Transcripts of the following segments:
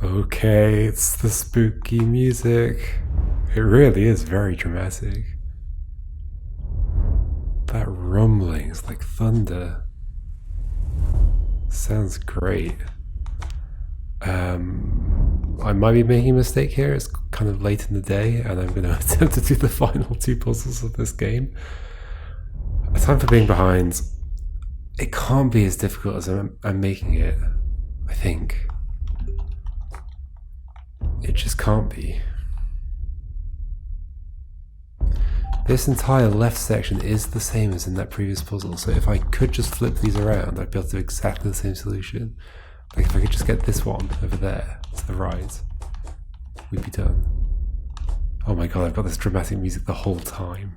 Okay, it's the spooky music. It really is very dramatic. That rumbling is like thunder. Sounds great. I might be making a mistake here. It's kind of late in the day, and I'm going to attempt to do the final two puzzles of this game. A time for being behind. It can't be as difficult as I'm making it. I think. It just can't be. This entire left section is the same as in that previous puzzle, so if I could just flip these around, I'd be able to do exactly the same solution. Like if I could just get this one over there to the right, we'd be done. Oh my god, I've got this dramatic music the whole time.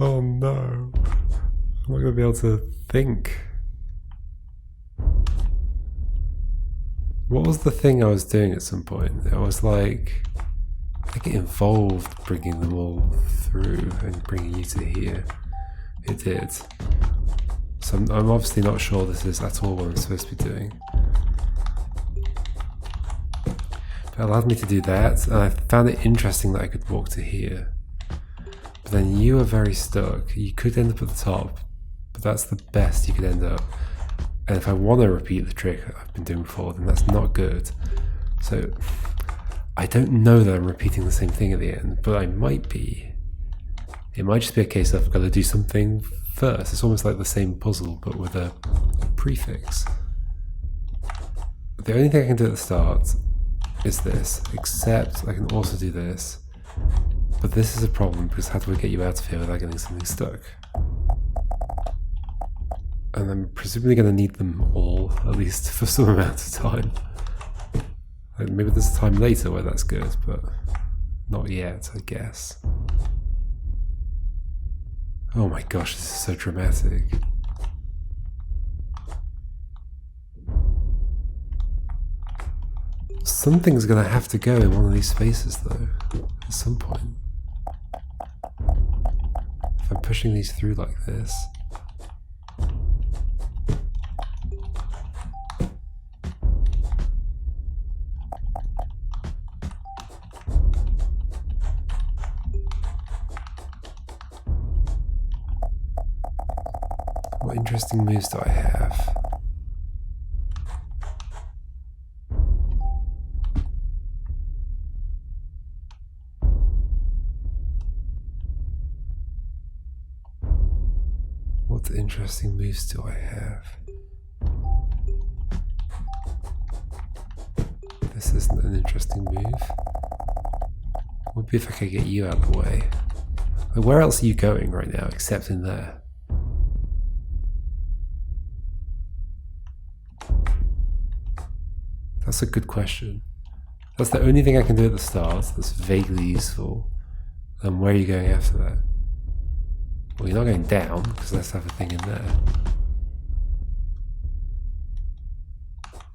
Oh no. I'm not going to be able to think. What was the thing I was doing at some point? It was like, I think it involved bringing them all through and bringing you to here. It did. So I'm obviously not sure this is at all what I'm supposed to be doing. But it allowed me to do that, and I found it interesting that I could walk to here. But then you are very stuck. You could end up at the top, but that's the best you could end up. And if I want to repeat the trick I've been doing before, then that's not good. So I don't know that I'm repeating the same thing at the end, but I might be. It might just be a case of I've got to do something first. It's almost like the same puzzle, but with a prefix. The only thing I can do at the start is this, except I can also do this. But this is a problem, because how do I get you out of here without getting something stuck? And I'm presumably going to need them all, at least for some amount of time. Like maybe there's a time later where that's good, but not yet, I guess. Oh my gosh, this is so dramatic. Something's going to have to go in one of these spaces, though, at some point. If I'm pushing these through like this. What interesting moves do I have? What interesting moves do I have? This isn't an interesting move. What would be if I could get you out of the way? Like, where else are you going right now except in there? That's a good question. That's the only thing I can do at the start that's vaguely useful. And where are you going after that? Well, you're not going down, because let's have a thing in there.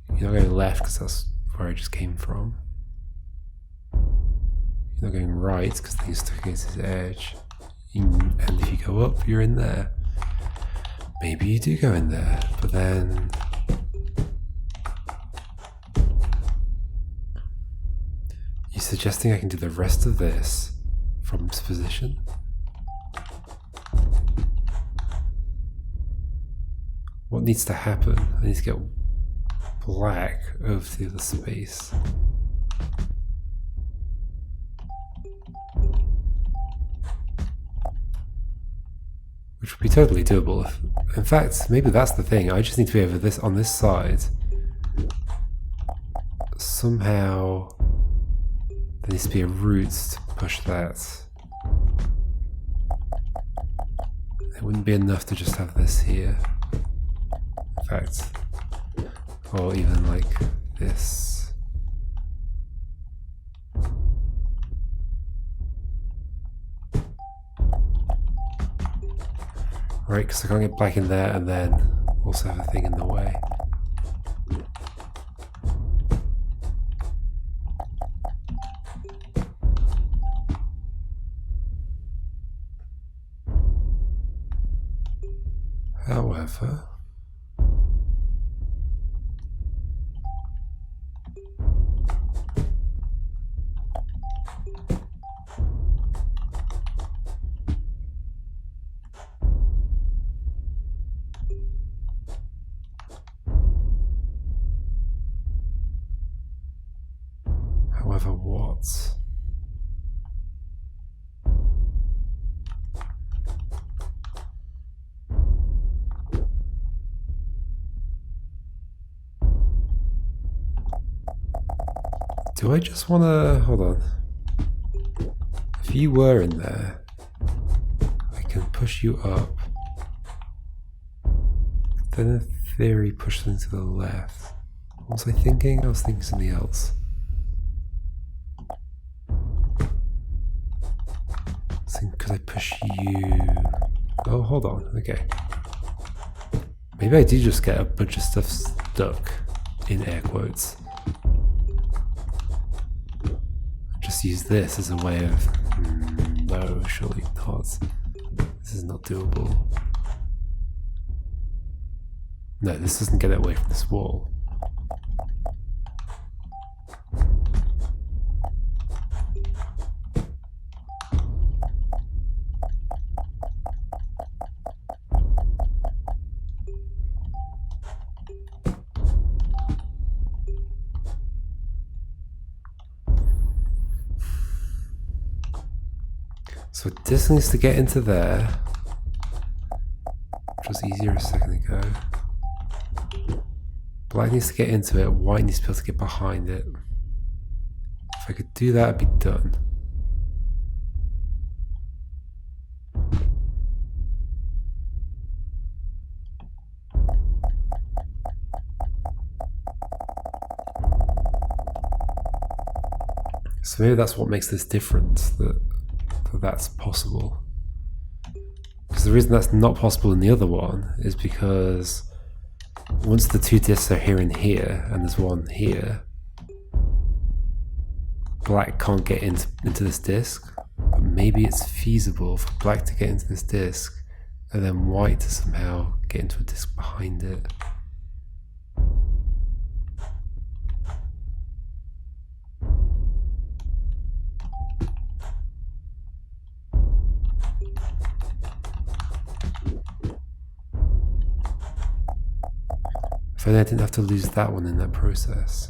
You're not going left, because that's where I just came from. You're not going right, because then you're stuck against this edge. And if you go up, you're in there. Maybe you do go in there, but then... You're suggesting I can do the rest of this from this position? What needs to happen? I need to get black over to the space. Which would be totally doable. In fact, maybe that's the thing. I just need to be over this on this side. Somehow there needs to be a route to push that. It wouldn't be enough to just have this here. In fact, or even like this. Right, because I can't get black in there and then also have a thing in the way. However, matter what. Do I just want to... hold on. If you were in there, I can push you up. Then in theory push them to the left. What was I thinking? I was thinking something else. Could I push you? Oh, hold on. Okay. Maybe I do just get a bunch of stuff stuck in air quotes. Just use this as a way of... no, surely not. This is not doable. No, this doesn't get it away from this wall. So this needs to get into there, which was easier a second ago. Black needs to get into it, white needs to be able to get behind it. If I could do that, I'd be done. So maybe that's what makes this different, that that's possible. Because the reason that's not possible in the other one is because once the two discs are here and here, and there's one here, black can't get into this disc, but maybe it's feasible for black to get into this disc and then white to somehow get into a disc behind it. If only I didn't have to lose that one in that process.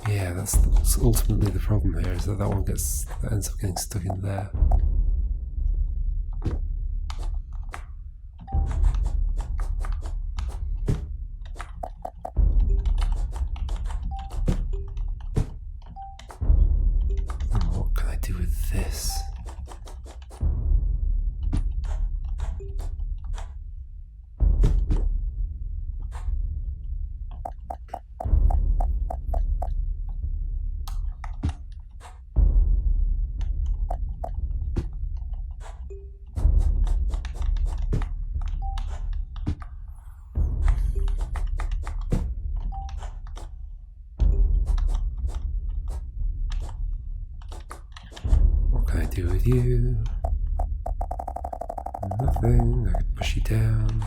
Yeah, that's ultimately the problem here, is that one ends up getting stuck in there. What can I do with this? Do with you? Nothing. I could push you down.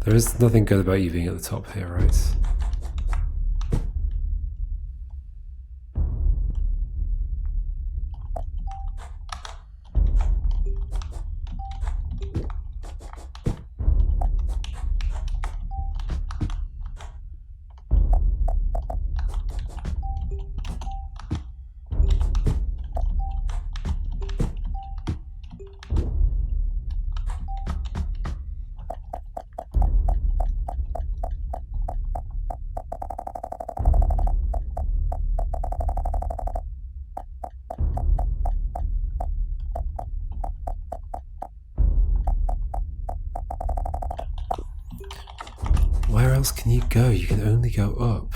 There is nothing good about you being at the top here, right? Where else can you go? You can only go up.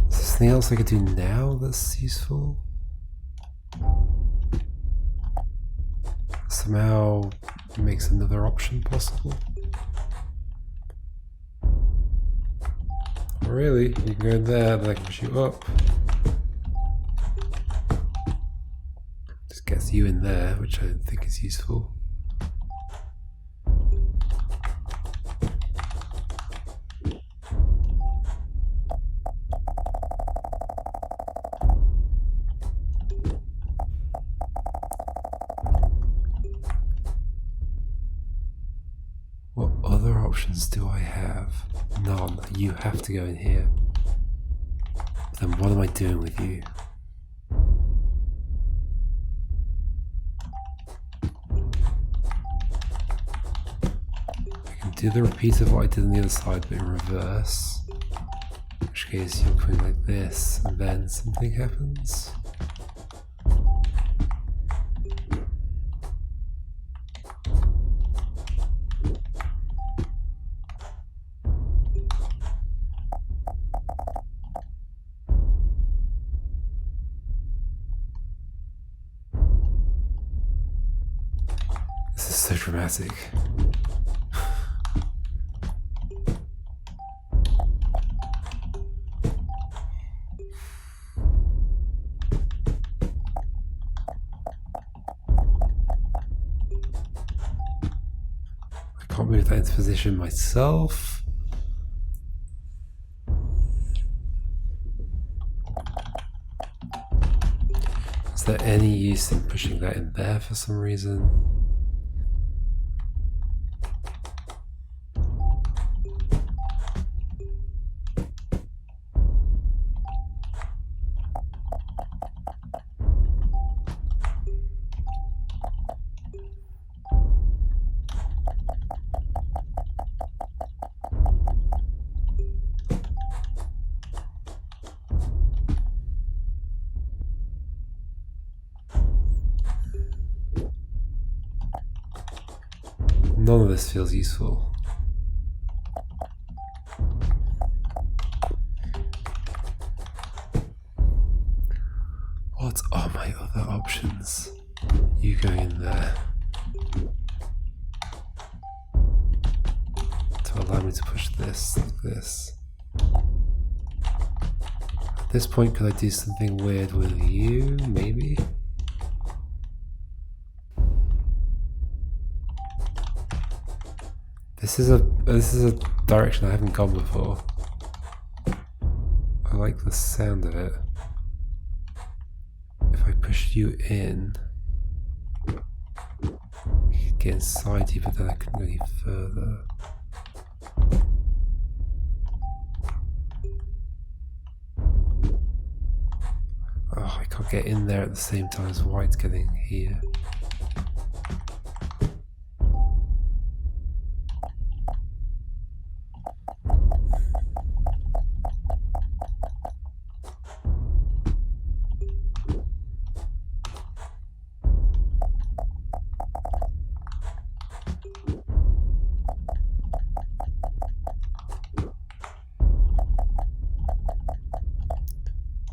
This is something else I could do now that's useful? Somehow makes another option possible? Oh, really? You can go in there, then I can push you up. Just gets you in there, which I don't think is useful. What other options do I have? None. You have to go in here. Then what am I doing with you? I can do the repeat of what I did on the other side, but in reverse. In which case you're going like this, and then something happens. This is so dramatic. I can't move that into position myself. Is there any use in pushing that in there for some reason? None of this feels useful. What are my other options? You going in there to allow me to push this like this. At this point, could I do something weird with you? Maybe? This is a direction I haven't gone before. I like the sound of it. If I pushed you in, I could get inside you, but then I couldn't go any further. Oh, I can't get in there at the same time as White's getting here.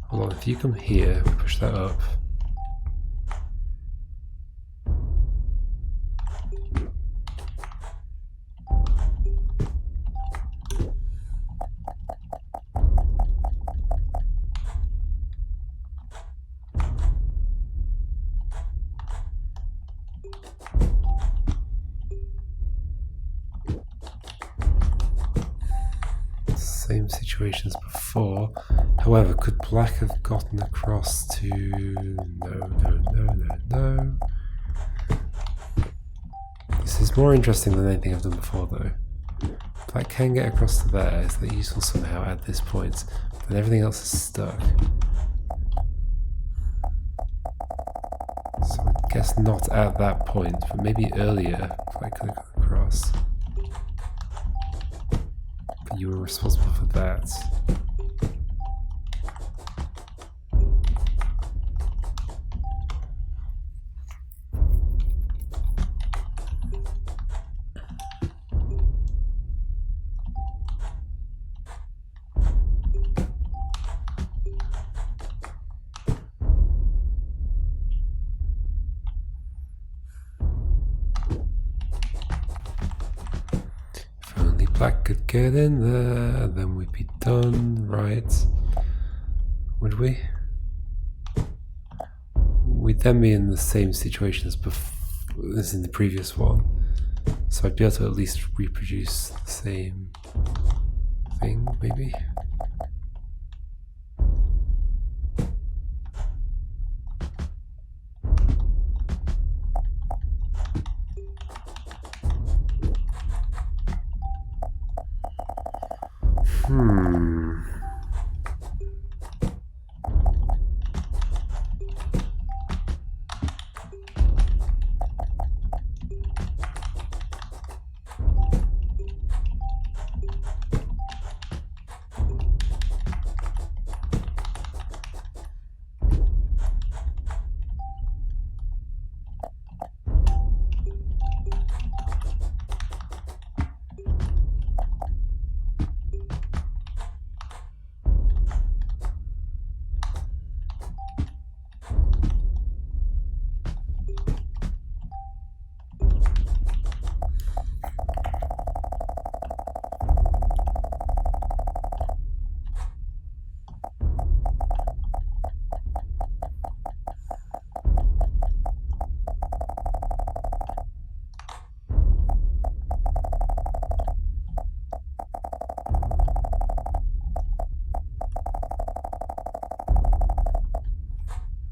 Hold on, if you come here, we push that up. Same situation as before. However, could black have gotten across to... No. This is more interesting than anything I've done before though. Black can get across to there, is that useful somehow at this point, but everything else is stuck. So I guess not at that point, but maybe earlier if I could have got across. But you were responsible for that. black could get in there, then we'd be done, right? Would we? We'd then be in the same situation as in the previous one. So I'd be able to at least reproduce the same thing, maybe?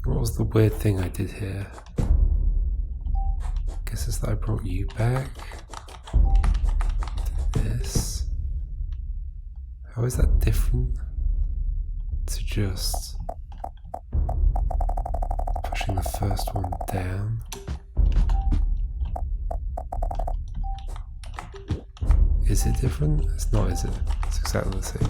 What was the weird thing I did here? Guess it's that I brought you back. Did this. How is that different to just pushing the first one down? Is it different? It's not, is it? It's exactly the same.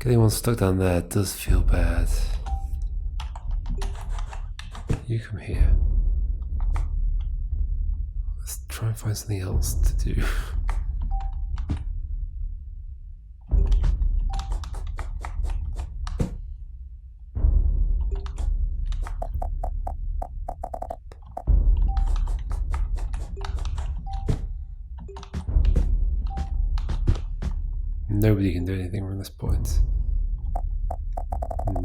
Getting one stuck down there does feel bad. You come here. Let's try and find something else to do. Nobody can do anything from this point.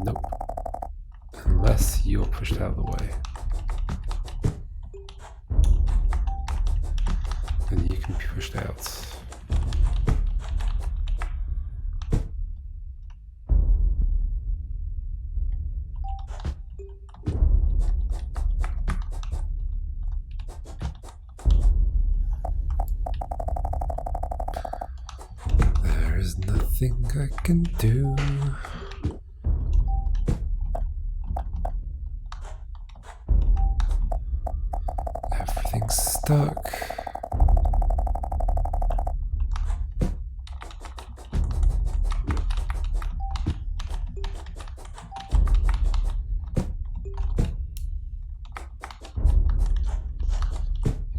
Nope. Unless you're pushed out of the way. Then you can be pushed out. There is nothing I can do. Everything's stuck.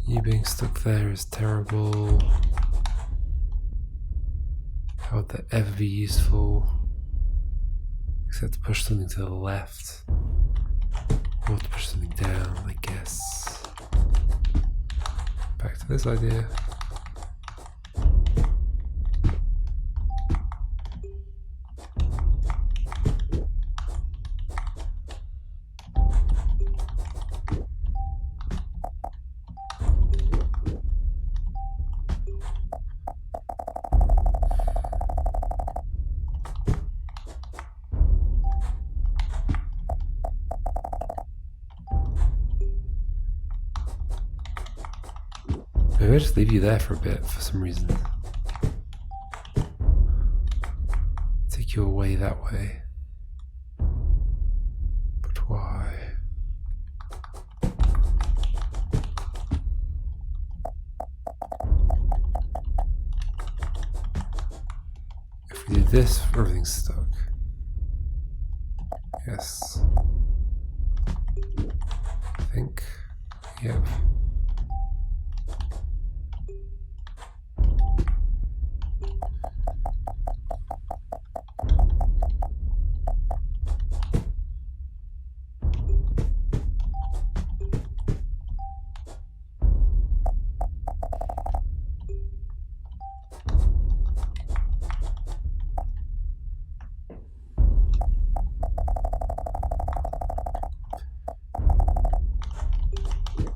You being stuck there is terrible. How would that ever be useful? Except to push something to the left. Or to push something down, I guess. Back to this idea. Maybe I'll just leave you there for a bit for some reason. Take you away that way. But why? If we do this, everything's stuck. Yes. Yep.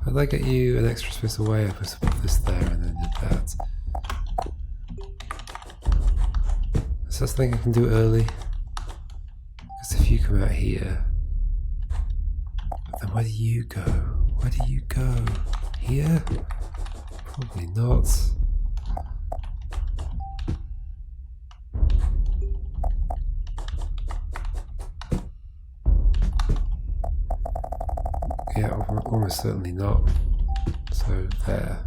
How'd I get you an extra space away? I was put this there and then did that. Is that something I can do early? Because if you come out here, then where do you go? Where do you go? Here? Probably not. Yeah, almost certainly not. So there.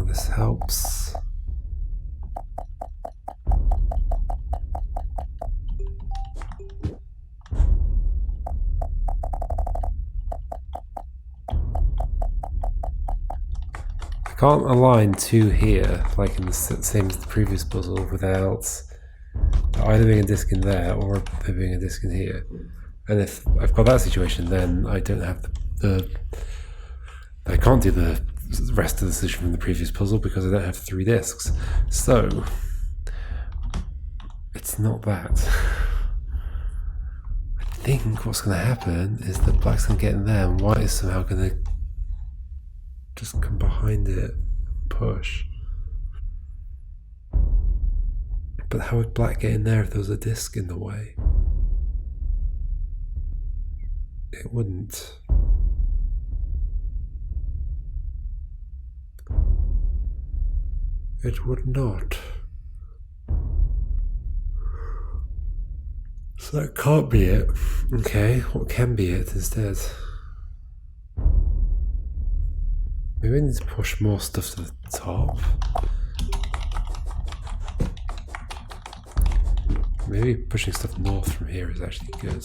This helps. I can't align two here, like in the same as the previous puzzle, without either being a disc in there or there being a disc in here. And if I've got that situation, then I don't have I can't do the rest of the solution from the previous puzzle because I don't have 3 discs. So it's not that. I think what's going to happen is that black's going to get in there and white is somehow going to just come behind it and push. But how would black get in there if there was a disc in the way? It wouldn't. It would not. So that can't be it. Okay, what can be it instead? Maybe I need to push more stuff to the top. Maybe pushing stuff north from here is actually good.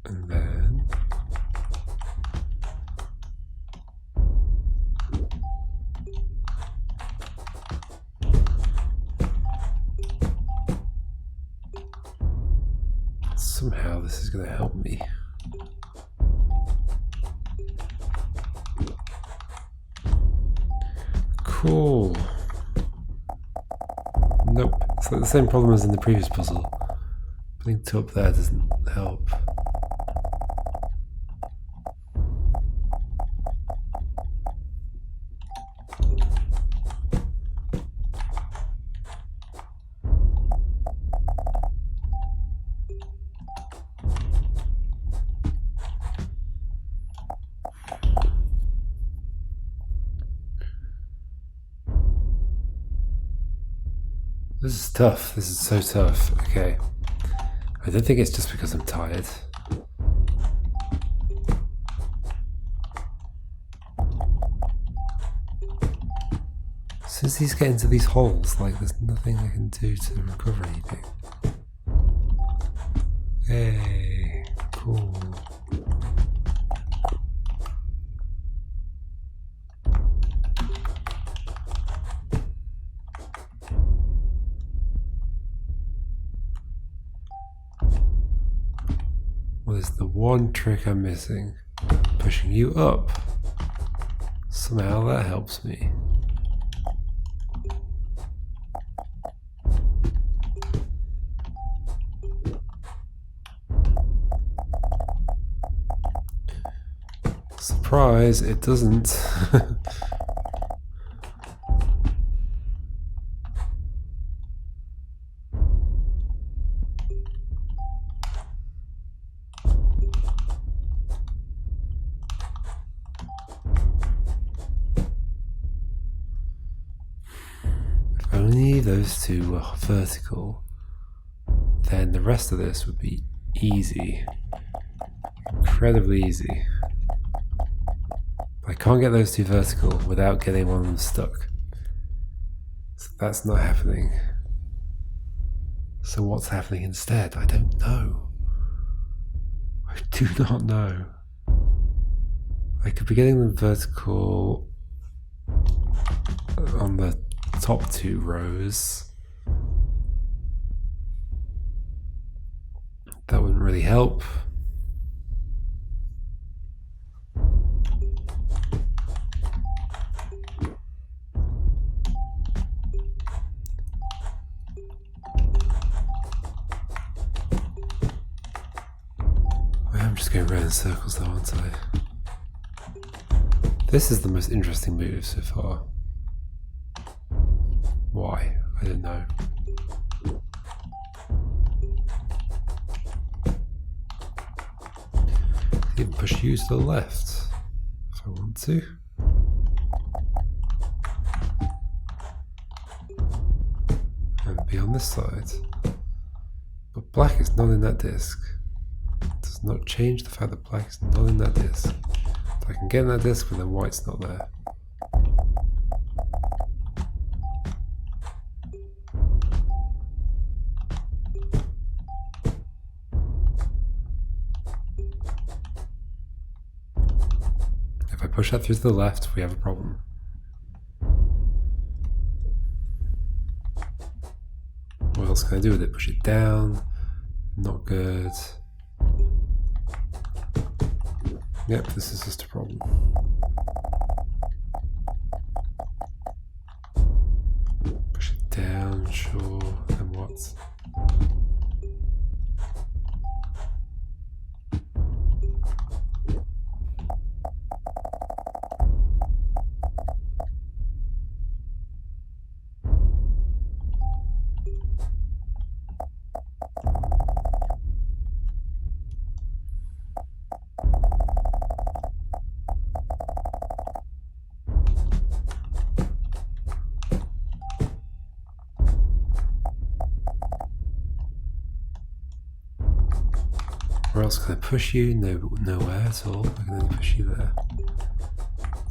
And then somehow this is going to help me. Cool. Nope. It's like the same problem as in the previous puzzle. Putting 2 up there doesn't help. This is tough. This is so tough. Okay. I don't think it's just because I'm tired. As soon as these get into these holes, like there's nothing I can do to recover anything. Hey, cool. is the one trick I'm missing. Pushing you up. Somehow that helps me. Surprise, it doesn't. If only those two were vertical, then the rest of this would be easy. Incredibly easy. I can't get those two vertical without getting one of them stuck. So that's not happening. So what's happening instead? I don't know. I do not know. I could be getting them vertical on the top two rows. That wouldn't really help. I'm just going around in circles though, aren't I? This is the most interesting move so far. Why? I don't know. Even push you to the left if I want to. And be on this side. But black is not in that disc. Does not change the fact that black is not in that disc. I can get in that disc, but then white's not there. If I push that through to the left, we have a problem. What else can I do with it? Push it down. Not good. Yep, this is just a problem. Push it down, sure, and what? Where else can I push you? No, nowhere at all. I can only push you there.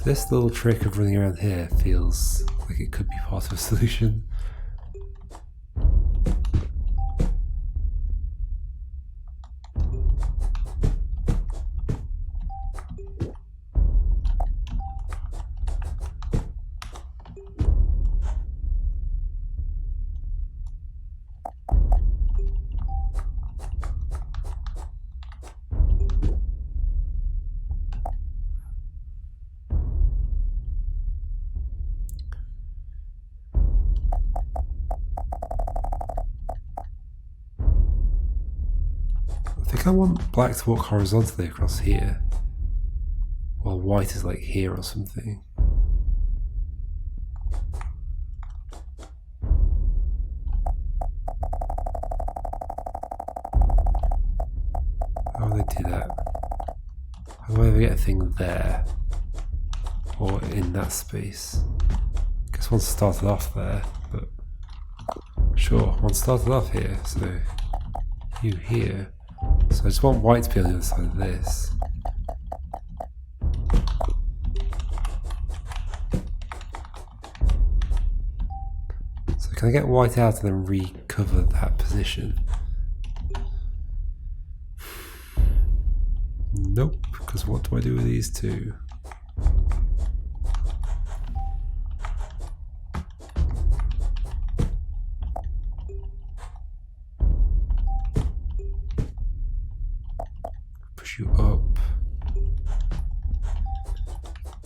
This little trick of running around here feels like it could be part of a solution. I think I want black to walk horizontally across here, while white is like here or something. How do they do that? How do I ever get a thing there? Or in that space? I guess one started off there, but sure, one started off here, so you here. So I just want white to be on the other side of this. So can I get white out and then recover that position? Nope, because what do I do with these two?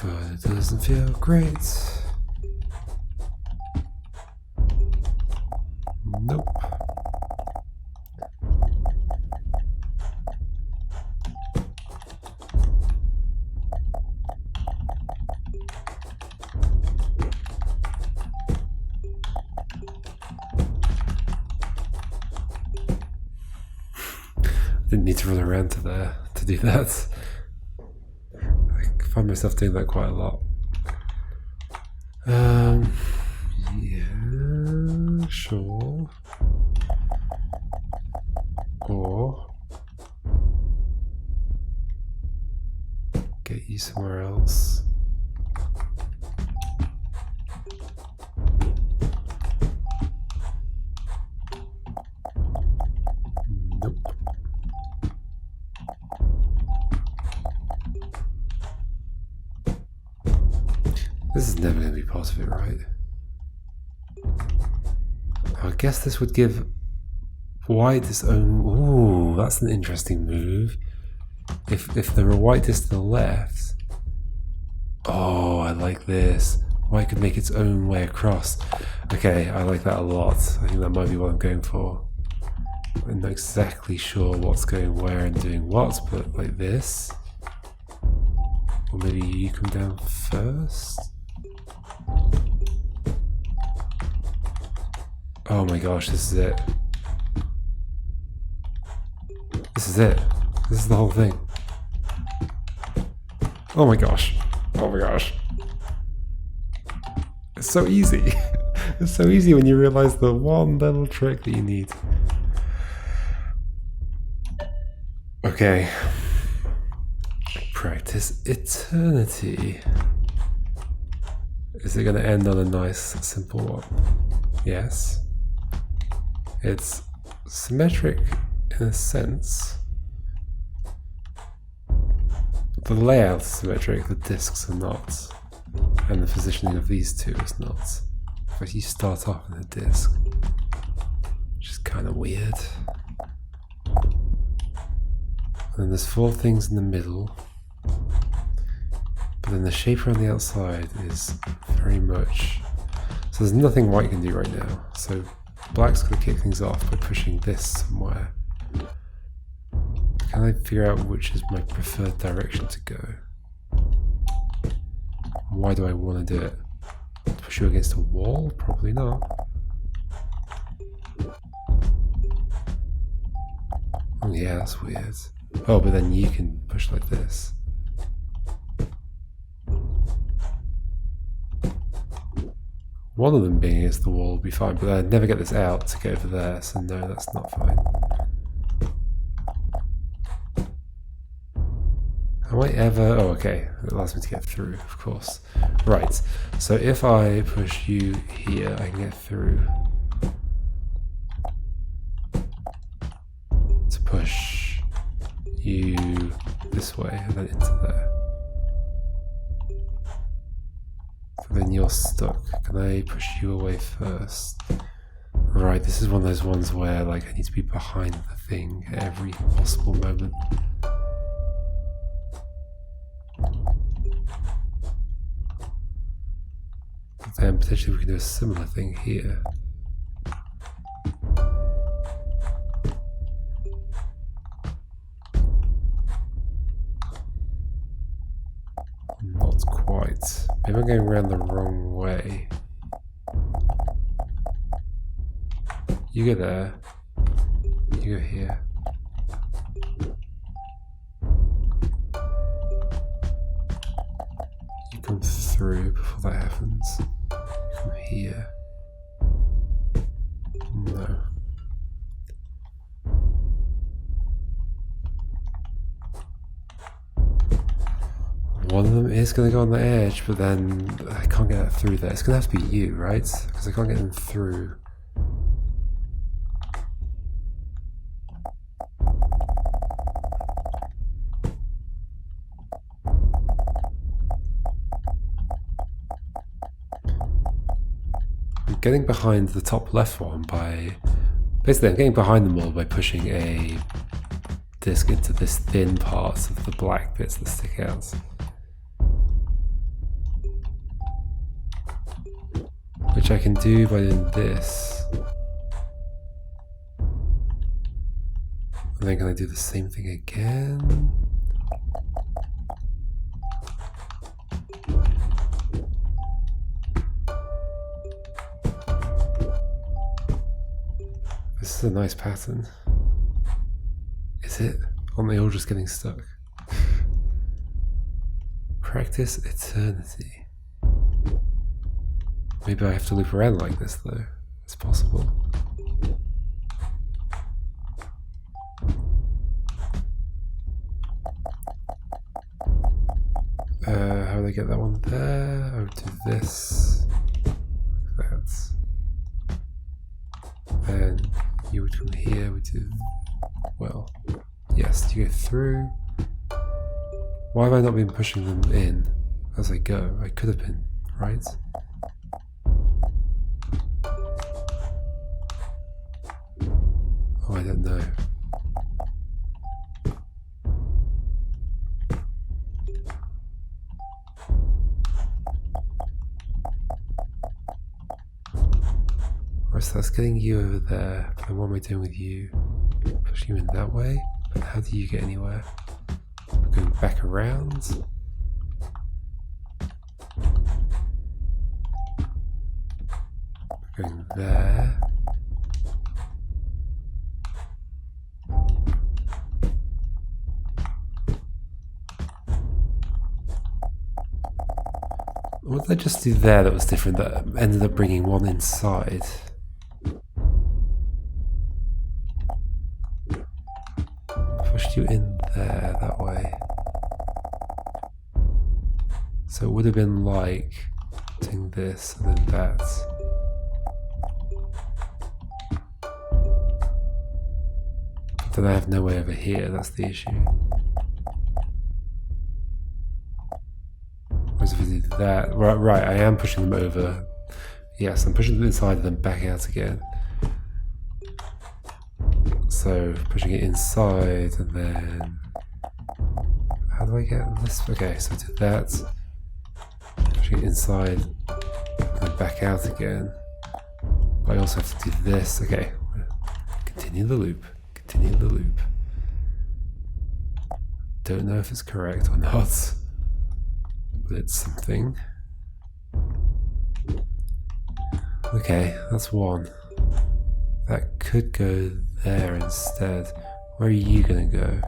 but it doesn't feel great. Nope. Didn't need to run around to there to do that. I find myself doing that quite a lot. Yeah, sure. Or get you somewhere else. Nope. This is never going to be part of it, right? I guess this would give white its own... Ooh, that's an interesting move. If there were white disc to the left... Oh, I like this. White could make its own way across. Okay, I like that a lot. I think that might be what I'm going for. I'm not exactly sure what's going where and doing what, but like this. Or maybe you come down first? Oh my gosh, this is it. This is it. This is the whole thing. Oh my gosh. Oh my gosh. It's so easy. It's so easy when you realize the one little trick that you need. Okay. Practice eternity. Is it going to end on a nice, simple one? Yes. It's symmetric in a sense. The layout is symmetric, the discs are not. And the positioning of these two is not. But you start off with a disc, which is kind of weird. And then there's 4 things in the middle. But then the shape around the outside is very much... So there's nothing white can do right now. So black's going to kick things off by pushing this somewhere. Can I figure out which is my preferred direction to go? Why do I want to do it? To push you against a wall? Probably not. Oh yeah, that's weird. Oh, but then you can push like this. One of them being against the wall will be fine, but I'd never get this out to get over there, so no, that's not fine. Am I ever... Oh, okay. It allows me to get through, of course. Right. So if I push you here, I can get through. To push you this way and then into there. So then you're stuck. Can I push you away first? Right, this is one of those ones where like I need to be behind the thing at every possible moment. Then potentially we can do a similar thing here. Not quite. Maybe I'm going around the wrong way. You go there. You go here. You come through before that happens. From here. No. One of them is going to go on the edge, but then I can't get that through there. It's going to have to be you, right? Because I can't get them through. Getting behind the top left one by... Basically, I'm getting behind them all by pushing a disc into this thin part of the black bits that stick out. which I can do by doing this. And then can I do the same thing again? This is a nice pattern. Is it? Aren't they all just getting stuck? Practice eternity. Maybe I have to loop around like this though. It's possible. How do I get that one there? I would do this. Like that. And you would come here, we do, well, yes, you go through. Why have I not been pushing them in as I go? I could have been, right? Oh, I don't know. Right, so that's getting you over there. But then what am I doing with you? Pushing you in that way? But how do you get anywhere? Going back around? Going there? What did I just do there that was different that ended up bringing one inside? Pushed you in there that way. So it would have been like doing this and then that. But then I have no way over here, that's the issue. Whereas if I do that, right, I am pushing them over. Yes, I'm pushing them inside and then back out again. So pushing it inside and then how do I get this? Okay, so I do that. Pushing it inside and then back out again. But I also have to do this. Okay, continue the loop. Continue the loop. Don't know if it's correct or not, but it's something. Okay, that's one. That could go there instead. Where are you gonna go?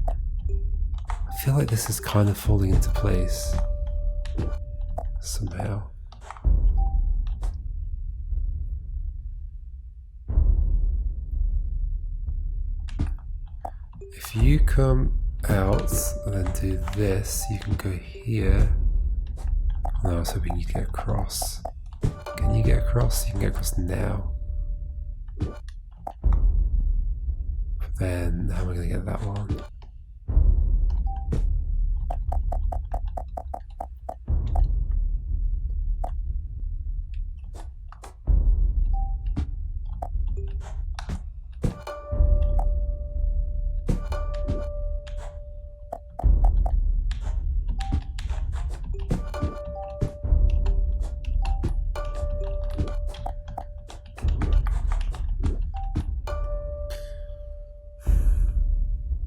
I feel like this is kind of falling into place somehow. If you come out and then do this, you can go here. Oh, no, I was hoping you'd get across. Can you get across? You can get across now. But then, how am I going to get that one?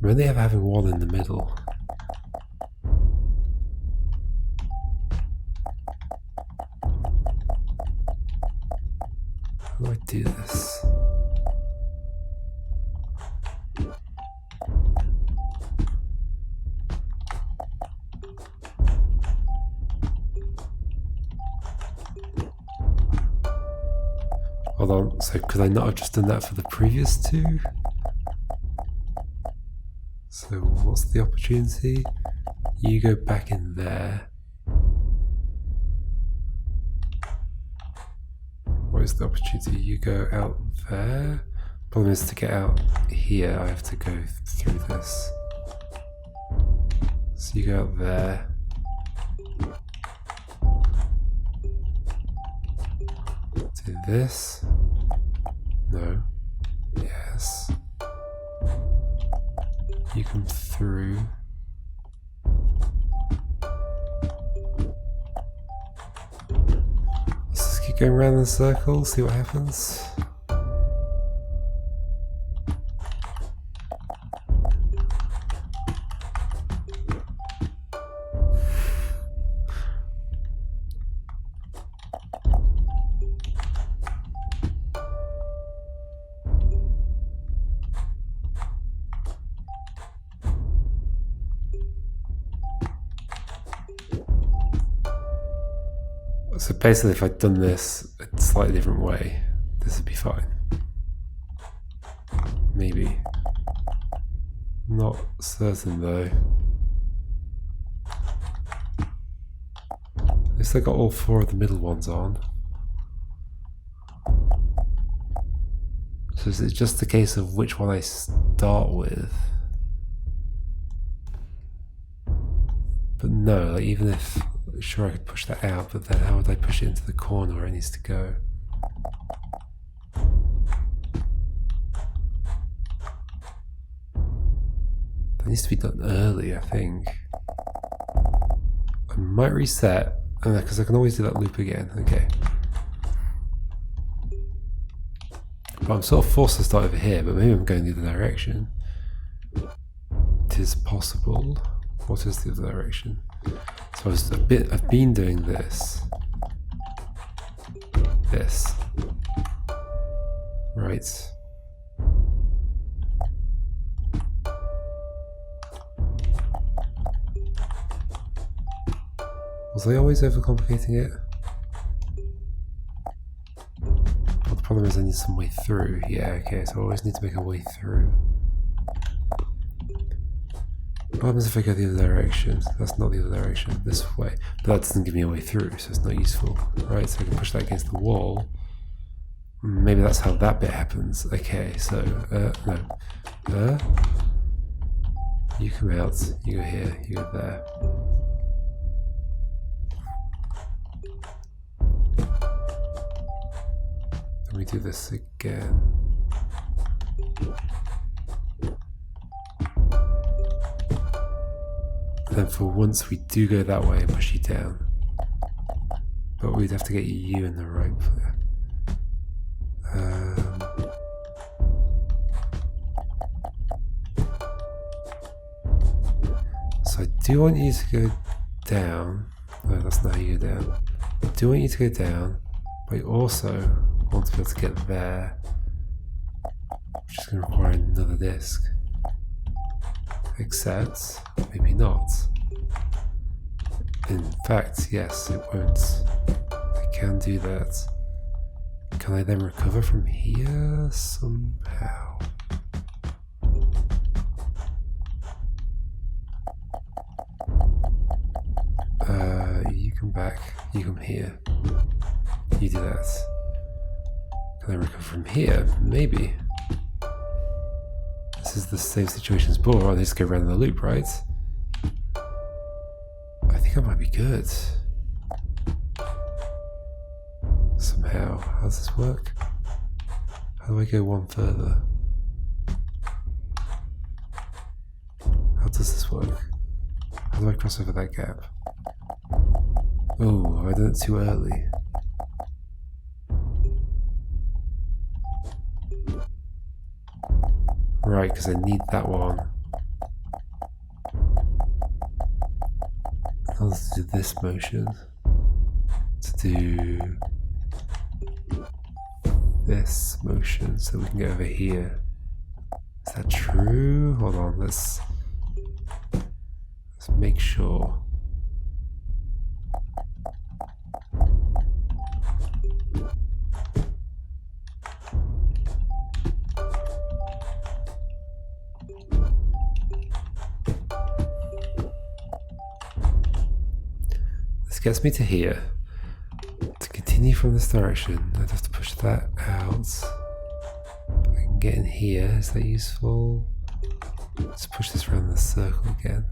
I'm only ever having one in the middle. How do I do this? Hold on, so could I not have just done that for the previous two? So what's the opportunity? You go back in there. What is the opportunity? You go out there. Problem is, to get out here I have to go through this. So you go out there. Do this. No. Yes. You come through. Let's just keep going around in a circle, see what happens. So basically, if I'd done this a slightly different way, this would be fine. Maybe. Not certain though. At least I got all 4 of the middle ones on. So is it just a case of which one I start with? But no, like even if, sure I could push that out, but then how would I push it into the corner where it needs to go? That needs to be done early, I think. I might reset, because I can always do that loop again. Okay. But I'm sort of forced to start over here, but maybe I'm going the other direction. It is possible. What is the other direction? So I've been doing this. This. Right. Was I always overcomplicating it? Well, the problem is I need some way through. Yeah, okay, so I always need to make a way through. What happens if I go the other direction? That's not the other direction, this way. But that doesn't give me a way through, so it's not useful. Right, so I can push that against the wall. Maybe that's how that bit happens. Okay, so, no. You come out, you go here, you go there. Let me do this again. And then for once we do go that way and push you down. But we'd have to get you in the right place. So I do want you to go down. No, that's not how you go down. I do want you to go down, but I also want to be able to get there, which is going to require another disc. Except, maybe not. In fact, yes, it won't. I can do that. Can I then recover from here somehow? You come back, you come here. You do that. Can I recover from here? Maybe. This is the same situation as before. I just go around the loop, right? I think I might be good. Somehow. How does this work? How do I go one further? How does this work? How do I cross over that gap? Oh, have I done it too early? Right, because I need that one. I'll just do this motion to do this motion so we can get over here. Is that true? Hold on, let's make sure. Gets me to here. To continue from this direction, I'd have to push that out. I can get in here. Is that useful? Let's push this around the circle again.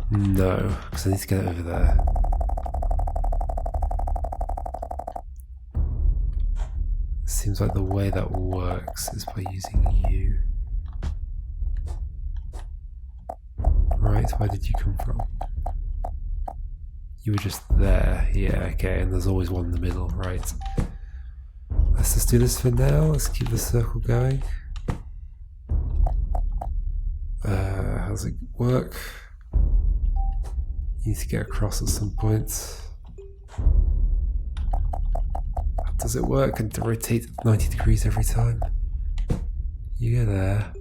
No, because I need to get it over there. Seems like the way that works is by using you. Right, where did you come from? You were just there. Yeah, okay, and there's always one in the middle, right? Let's just do this for now. Let's keep the circle going. How does it work? You need to get across at some point. Does it work and to rotate 90 degrees every time? You go there.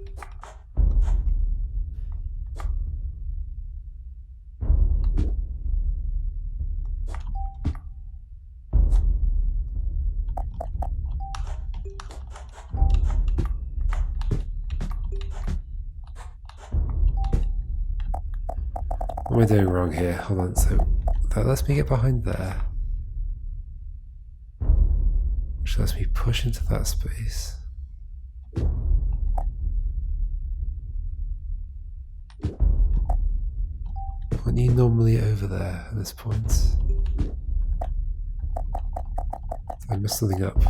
What am I doing wrong here? Hold on, so that lets me get behind there. Which lets me push into that space. Aren't you normally over there at this point? Did I mess something up?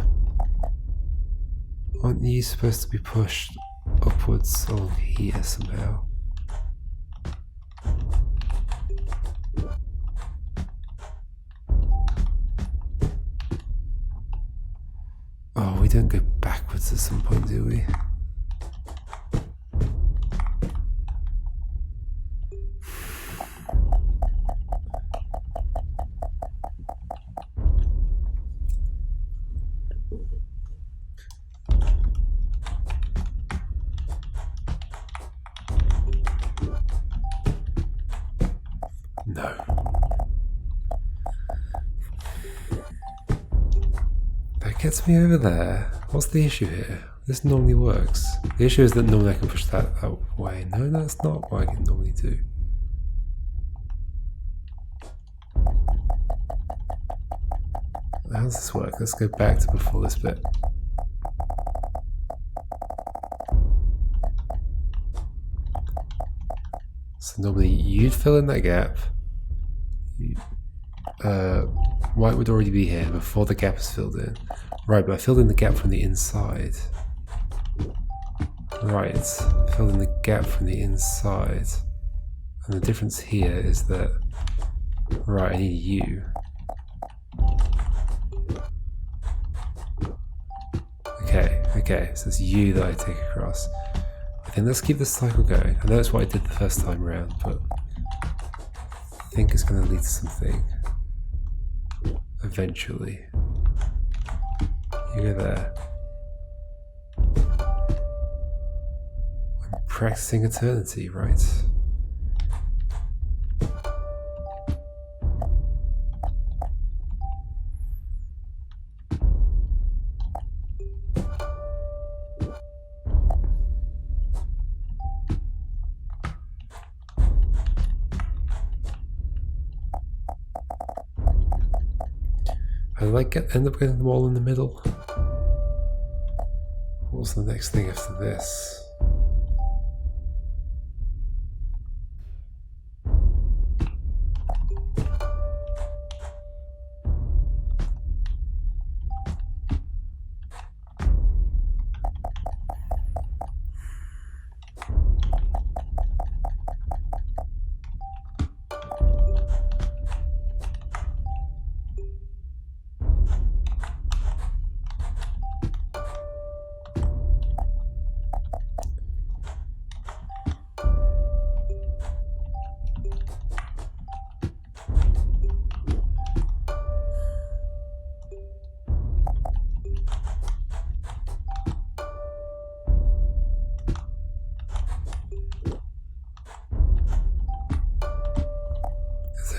Aren't you supposed to be pushed upwards along here somehow? Oh, we don't go backwards at some point, do we? No. That gets me over there. What's the issue here? This normally works. The issue is that normally I can push that way. No, that's not what I can normally do. How does this work? Let's go back to before this bit. So normally you'd fill in that gap. White would already be here before the gap is filled in. Right, but I filled in the gap from the inside. Right, filled in the gap from the inside. And the difference here is that, right, I need you. Okay, so it's you that I take across. Okay, let's keep this cycle going. I know it's what I did the first time around, but I think it's going to lead to something. Eventually. You go there. I'm practicing eternity, right? How did I end up getting them all in the middle? What's the next thing after this?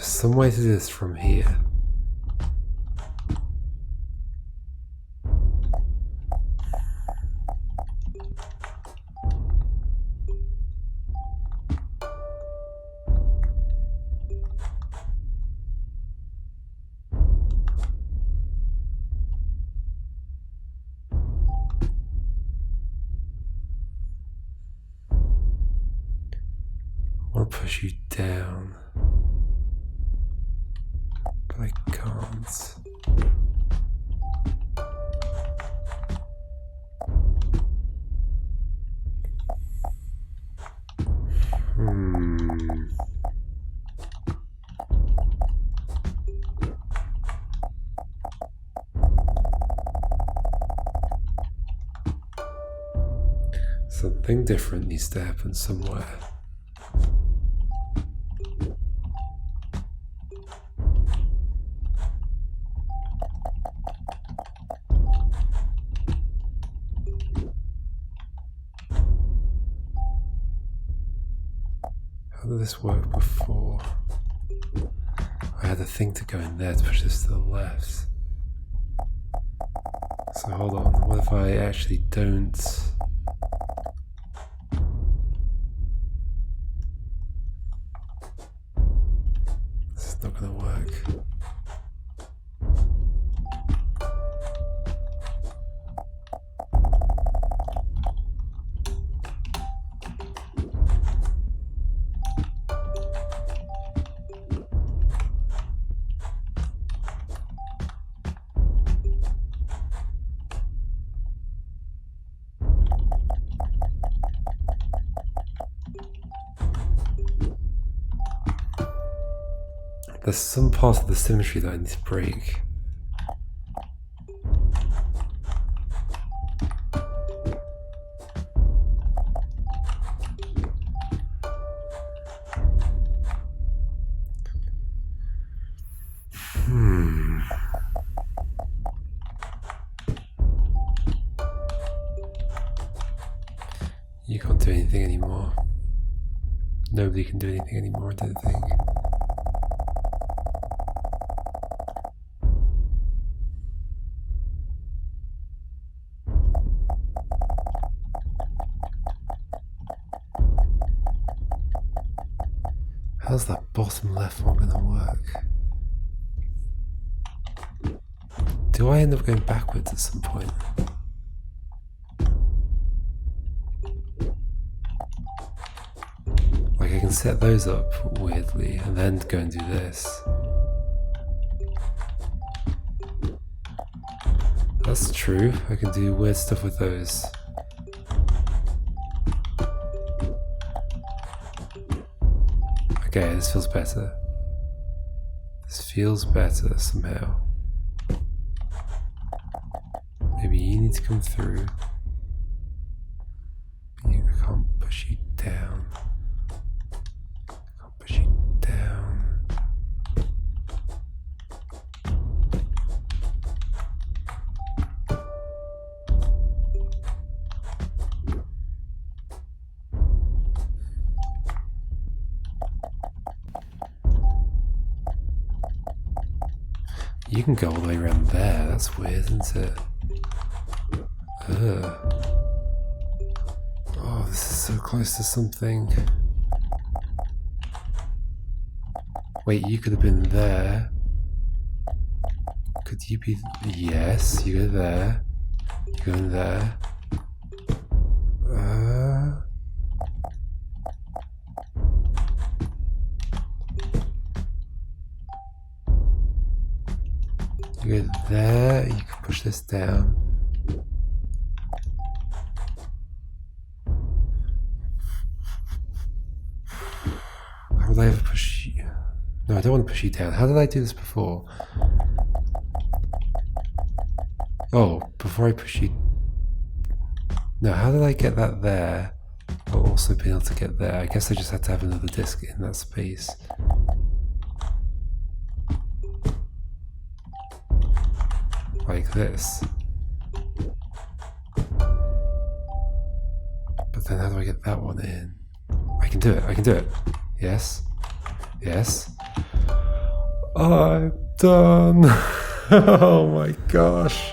Some way to do this from here. I want to push you down. But I can't. Something different needs to happen somewhere. How did this work before? I had a thing to go in there to push this to the left. So hold on, what if I actually don't? This is not gonna work. There's some part of the symmetry that I need to break. You can't do anything anymore. Nobody can do anything anymore, I don't think. How's that bottom left one gonna work? Do I end up going backwards at some point? Like I can set those up weirdly and then go and do this. That's true, I can do weird stuff with those. Okay, this feels better. This feels better somehow. Maybe you need to come through. I can't push you down. I can't push you down. You can go all the way around there, that's weird, isn't it? Oh, this is so close to something. Wait, you could have been there. Could you be... Yes, you go there. You go in there. You go there, you can push this down. How would I ever push you? No, I don't want to push you down. How did I do this before? Oh, before I push you... No, how did I get that there? But also be able to get there. I guess I just had to have another disc in that space. Like this. But then how do I get that one in? I can do it, I can do it. Yes. Yes. I'm done. Oh my gosh.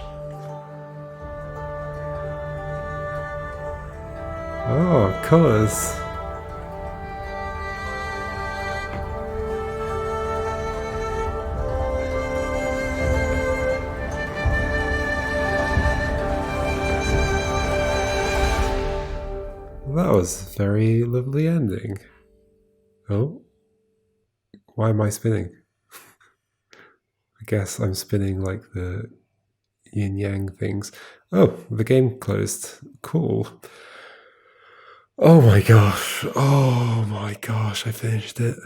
Oh, colours. That was a very lovely ending. Oh, why am I spinning? I guess I'm spinning like the yin yang things. Oh, the game closed. Cool. Oh my gosh. Oh my gosh, I finished it.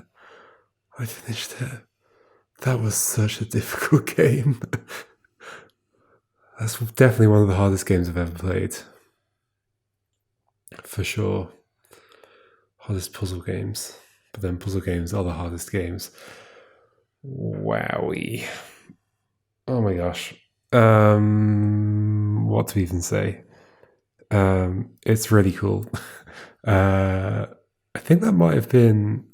I finished it. That was such a difficult game. That's definitely one of the hardest games I've ever played. for sure. Hardest puzzle games. But then puzzle games are the hardest games. Wowie. Oh my gosh. What to even say? It's really cool. I think that might have been.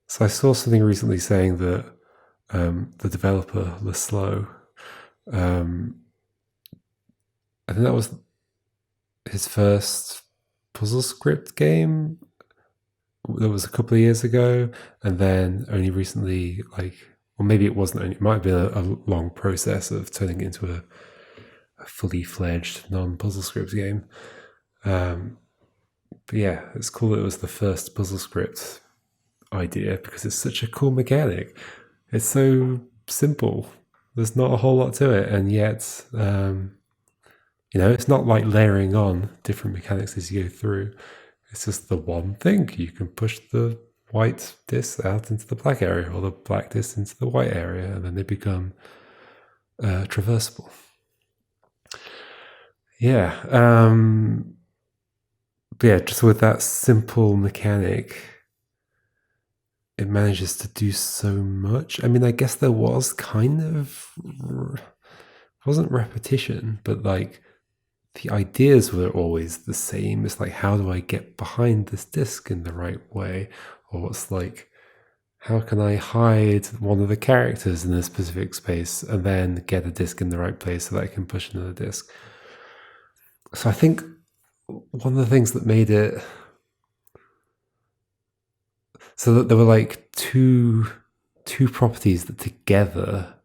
So I saw something recently saying that the developer, Laslow, I think that was his first puzzle script game. That was a couple of years ago, and then only recently, or maybe it wasn't. It might have been a long process of turning it into a fully fledged non-puzzle script game. But yeah, it's cool that it was the first puzzle script idea because it's such a cool mechanic. It's so simple. There's not a whole lot to it, and yet, it's not like layering on different mechanics as you go through. It's just the one thing. You can push the white disc out into the black area, or the black disc into the white area, and then they become traversable. Yeah. But yeah, just with that simple mechanic, it manages to do so much. I mean, I guess there was kind of wasn't repetition, but like the ideas were always the same. It's like, how do I get behind this disc in the right way? Or it's like, how can I hide one of the characters in a specific space and then get a disc in the right place so that I can push another disc? So I think one of the things that made it so that there were like two properties that together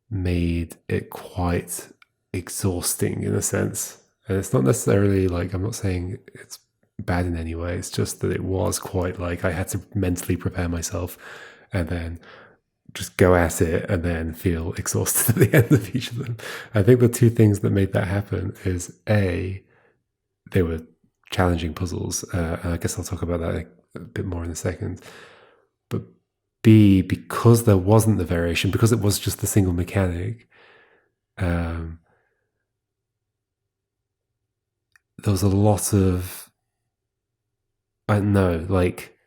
made it quite exhausting in a sense. And it's not necessarily like, I'm not saying it's bad in any way. It's just that it was quite like I had to mentally prepare myself and then just go at it and then feel exhausted at the end of each of them. I think the two things that made that happen is A, they were challenging puzzles. And I guess I'll talk about that a bit more in a second. But B, because there wasn't the variation, because it was just the single mechanic, there was a lot of, I don't know, like,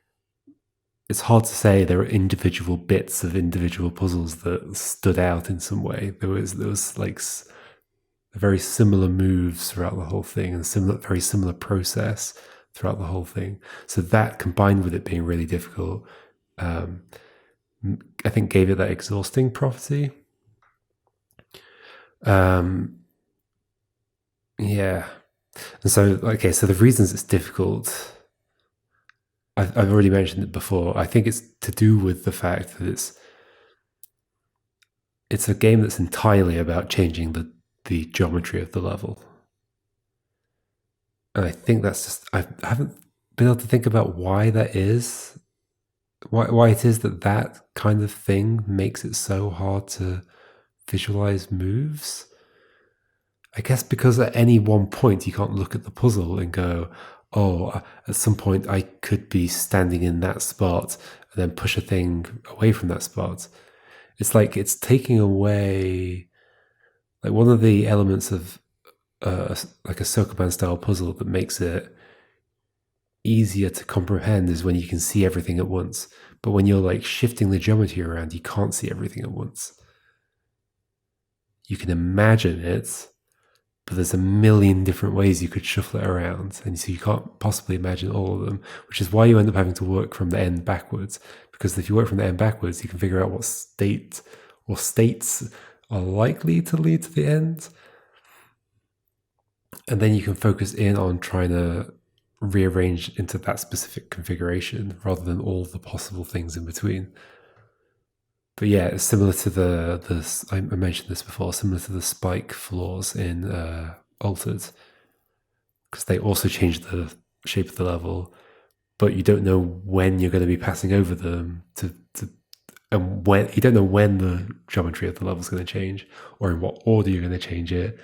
it's hard to say there are individual bits of individual puzzles that stood out in some way. There was like very similar moves throughout the whole thing and very similar process throughout the whole thing. So that combined with it being really difficult, I think gave it that exhausting property. Yeah. And so, okay, so the reasons it's difficult, I've already mentioned it before. I think it's to do with the fact that it's a game that's entirely about changing the geometry of the level. And I think that's just, I haven't been able to think about why that is, why it is that kind of thing makes it so hard to visualize moves. I guess because at any one point you can't look at the puzzle and go, oh, at some point I could be standing in that spot and then push a thing away from that spot. It's like it's taking away, like one of the elements of like a Sokoban style puzzle that makes it easier to comprehend is when you can see everything at once. But when you're like shifting the geometry around, you can't see everything at once. You can imagine it, but there's a million different ways you could shuffle it around, and so you can't possibly imagine all of them, which is why you end up having to work from the end backwards, because if you work from the end backwards, you can figure out what state or states are likely to lead to the end, and then you can focus in on trying to rearrange into that specific configuration rather than all the possible things in between. But yeah, it's similar to the I mentioned this before, similar to the spike floors in Altered, because they also change the shape of the level, but you don't know when you're going to be passing over them and when you don't know when the geometry of the level is going to change or in what order you're going to change it,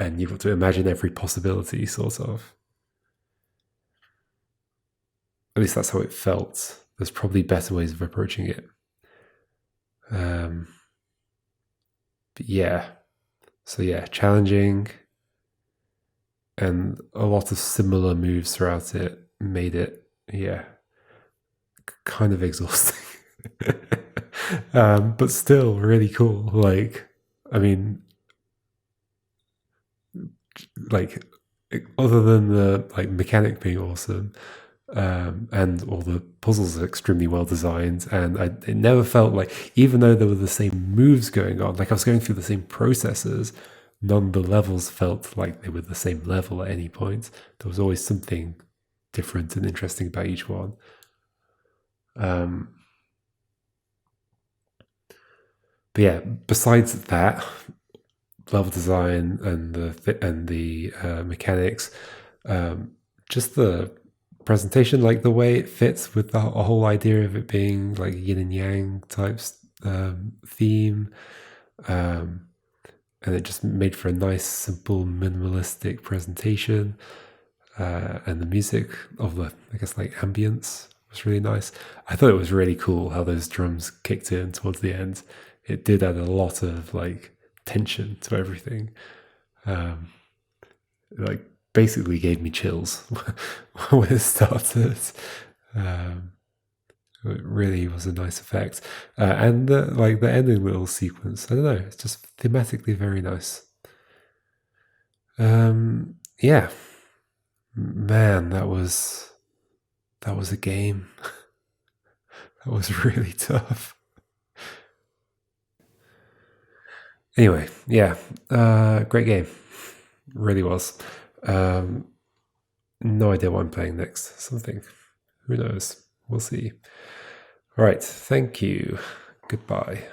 and you've got to imagine every possibility, sort of. At least that's how it felt. There's probably better ways of approaching it. But yeah, so yeah, challenging, and a lot of similar moves throughout it made it, yeah, kind of exhausting. But still really cool. Like, I mean, like, other than the like mechanic being awesome, and all the puzzles are extremely well designed, and it never felt like, even though there were the same moves going on, like I was going through the same processes, none of the levels felt like they were the same level at any point. There was always something different and interesting about each one. But yeah, besides that, level design and the mechanics, just the presentation, like the way it fits with the whole idea of it being like yin and yang types theme, and it just made for a nice, simple, minimalistic presentation. And the music of the, I guess, like ambience was really nice. I thought it was really cool how those drums kicked in towards the end. It did add a lot of like tension to everything. Like basically gave me chills when it started. It really was a nice effect, and like the ending little sequence. I don't know. It's just thematically very nice. Yeah, man, that was a game. That was really tough. Anyway, yeah, great game. Really was. No idea what I'm playing next. Something. Who knows? We'll see. All right. Thank you. Goodbye.